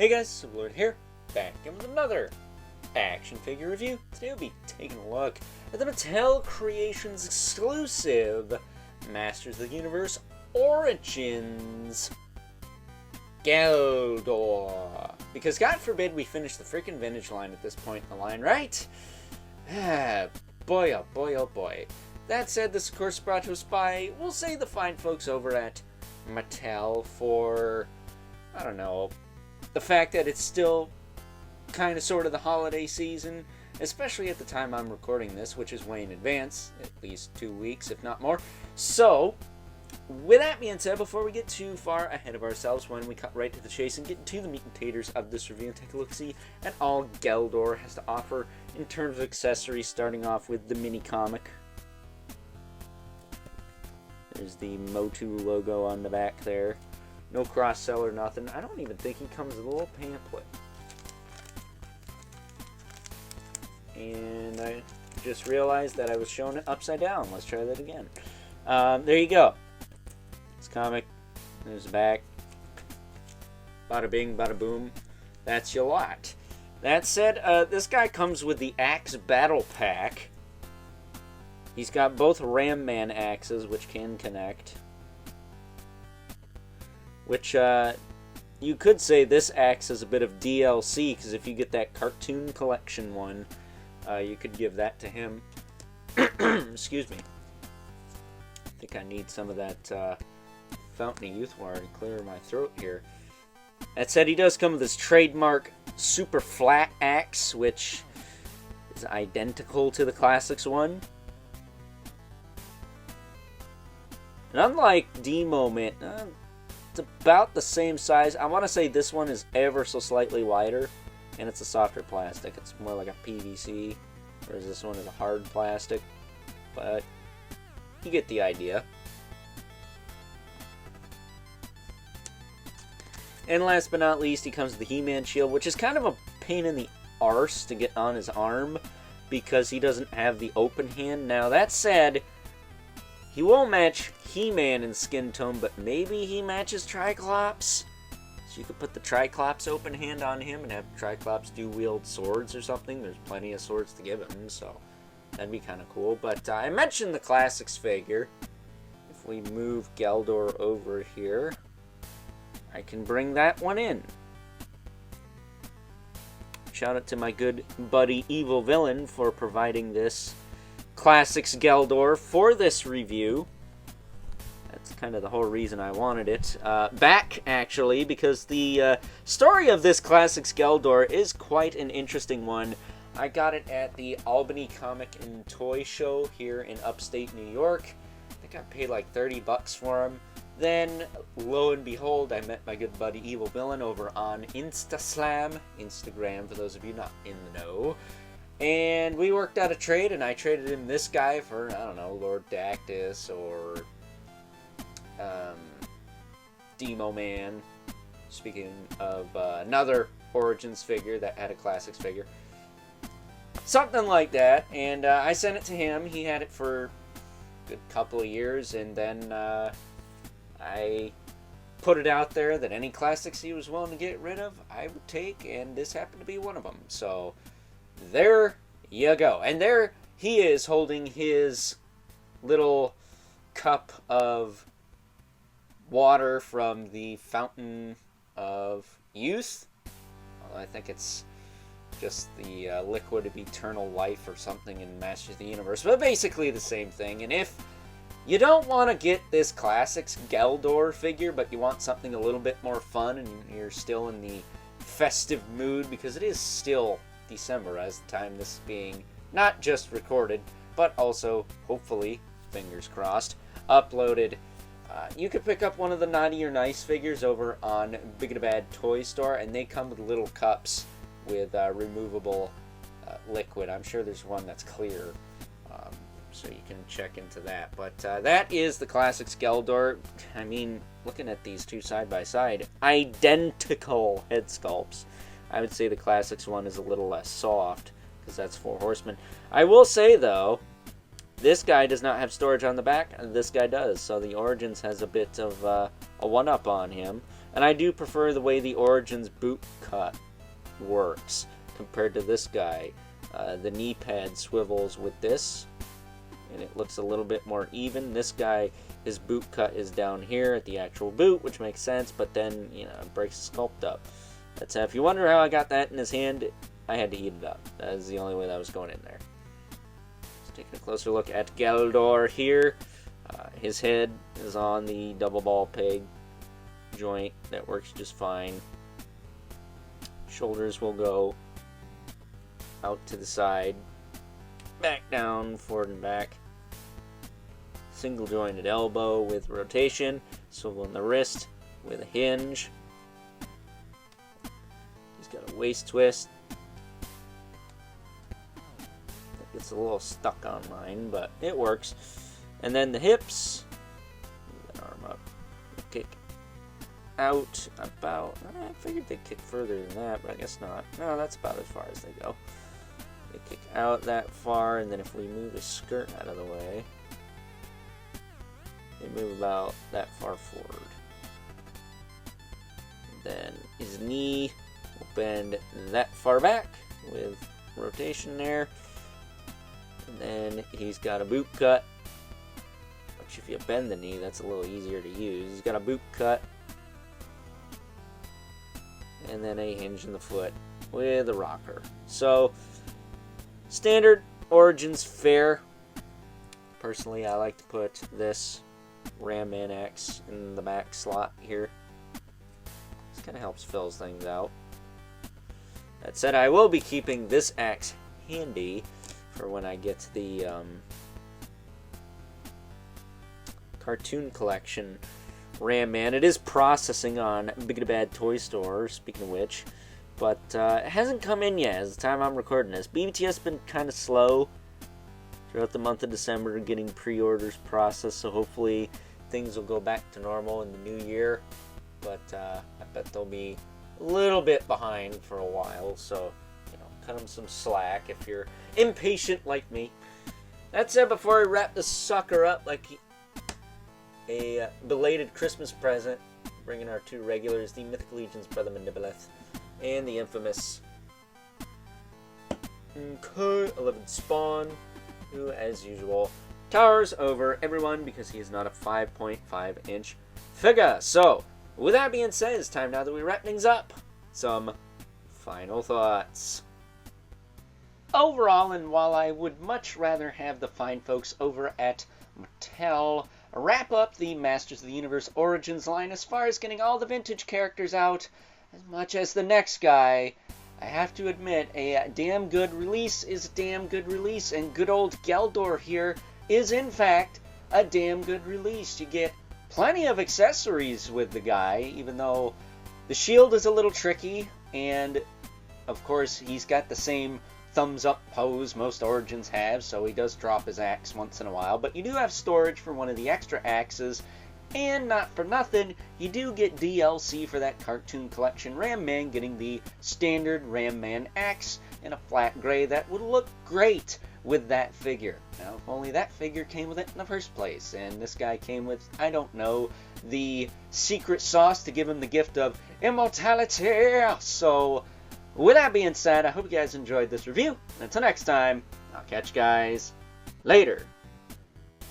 Hey guys, Lord here, back in with another action figure review. Today we'll be taking a look at the Mattel Creations exclusive Masters of the Universe Origins Geldor. Because God forbid we finish the freaking vintage line at this point in the line, right? Boy, oh boy, oh boy. That said, this of course brought to us by, we'll say, the fine folks over at Mattel for, I don't know, the fact that it's still kind of sort of the holiday season, especially at the time I'm recording this, which is way in advance, at least 2 weeks, if not more. So, with that being said, before we get too far ahead of ourselves, when we cut right to the chase and get to the meat and taters of this review and take a look-see at all Geldor has to offer in terms of accessories, starting off with the mini comic. There's the MOTU logo on the back there. No cross-sell or nothing. I don't even think he comes with a little pamphlet. And I just realized that I was showing it upside down. Let's try that again. There you go. This comic. There's the back. Bada bing, bada boom. That's your lot. That said, this guy comes with the Axe Battle Pack. He's got both Ram Man axes, which can connect. Which, you could say this axe is a bit of DLC, because if you get that cartoon collection one, you could give that to him. Excuse me. I think I need some of that Fountain of Youth water to clear my throat here. That said, he does come with his trademark super flat axe, which is identical to the Classics one. And unlike Demo Man, it's about the same size. I want to say this one is ever so slightly wider, and it's a softer plastic. It's more like a PVC, whereas this one is a hard plastic. But you get the idea. And last but not least, he comes with the He-Man shield, which is kind of a pain in the arse to get on his arm because he doesn't have the open hand. Now, that said, he won't match He-Man in skin tone, but maybe he matches Triclops. So you could put the Triclops open hand on him and have Triclops do wield swords or something. There's plenty of swords to give him, so that'd be kind of cool. But I mentioned the Classics figure. If we move Geldor over here, I can bring that one in. Shout out to my good buddy Evil Villain for providing this Classics Geldor for this review. That's kind of the whole reason I wanted it back, actually, because the story of this Classics Geldor is quite an interesting one. I got it at the Albany Comic and Toy Show here in upstate New York. I think I paid like 30 bucks for him. Then, lo and behold, I met my good buddy Evil Villain over on Instagram for those of you not in the know. And we worked out a trade, and I traded him this guy for, I don't know, Lord Dactus or Demo Man. Speaking of another Origins figure that had a Classics figure. Something like that. And I sent it to him. He had it for a good couple of years, and then I put it out there that any Classics he was willing to get rid of, I would take, and this happened to be one of them. So there you go. And there he is holding his little cup of water from the Fountain of Youth. Well, I think it's just the liquid of eternal life or something in Masters of the Universe. But basically the same thing. And if you don't want to get this Classics Geldor figure, but you want something a little bit more fun and you're still in the festive mood, because it is still December as the time this is being not just recorded, but also, hopefully, fingers crossed, uploaded. You could pick up one of the Naughty or Nice figures over on Big and Bad Toy Store, and they come with little cups with removable liquid. I'm sure there's one that's clear, so you can check into that. But that is the Classics Geldor. I mean, looking at these two side by side, identical head sculpts. I would say the Classics one is a little less soft, because that's 4 Horsemen. I will say, though, this guy does not have storage on the back, and this guy does, so the Origins has a bit of a one-up on him. And I do prefer the way the Origins boot cut works compared to this guy. The knee pad swivels with this, and it looks a little bit more even. This guy, his boot cut is down here at the actual boot, which makes sense, but then, you know, it breaks the sculpt up. That's if you wonder how I got that in his hand, I had to heat it up. That is the only way that was going in there. Let's take a closer look at Geldor here. His head is on the double ball peg joint. That works just fine. Shoulders will go out to the side, back down, forward and back. Single jointed elbow with rotation, swivel in the wrist with a hinge. He's got a waist twist. It's a little stuck on mine, but it works. And then the hips, move that arm up, kick out about, I figured they'd kick further than that, but I guess not. No, that's about as far as they go. They kick out that far, and then if we move his skirt out of the way, they move about that far forward. Then his knee will bend that far back with rotation there. And then he's got a boot cut, which if you bend the knee, that's a little easier to use. He's got a boot cut, and then a hinge in the foot with a rocker. So, standard Origins fare. Personally, I like to put this Ram Man axe in the back slot here. This kind of helps fill things out. That said, I will be keeping this axe handy for when I get the cartoon collection Ram Man. It is processing on Big and Bad Toy Store, speaking of which, but it hasn't come in yet as the time I'm recording this. BBTS has been kind of slow throughout the month of December getting pre-orders processed, so hopefully things will go back to normal in the new year, but I bet they'll be a little bit behind for a while, so you know, cut them some slack if you're impatient like me. That said, before I wrap this sucker up like a belated Christmas present, bringing our two regulars, the Mythic Legion's Brother Mandiboleth and the infamous K11 Spawn, who, as usual, towers over everyone because he is not a 5.5-inch figure. So, with that being said, it's time now that we wrap things up. Some final thoughts. Overall, and while I would much rather have the fine folks over at Mattel wrap up the Masters of the Universe Origins line as far as getting all the vintage characters out, as much as the next guy, I have to admit, a damn good release is a damn good release, and good old Geldor here is, in fact, a damn good release. You get plenty of accessories with the guy, even though the shield is a little tricky, and, of course, he's got the same thumbs-up pose most Origins have, so he does drop his axe once in a while, but you do have storage for one of the extra axes, and not for nothing, you do get DLC for that cartoon collection Ram Man, getting the standard Ram Man axe in a flat gray that would look great with that figure. Now, if only that figure came with it in the first place, and this guy came with, I don't know, the secret sauce to give him the gift of immortality. So, with that being said, I hope you guys enjoyed this review, and until next time, I'll catch you guys later.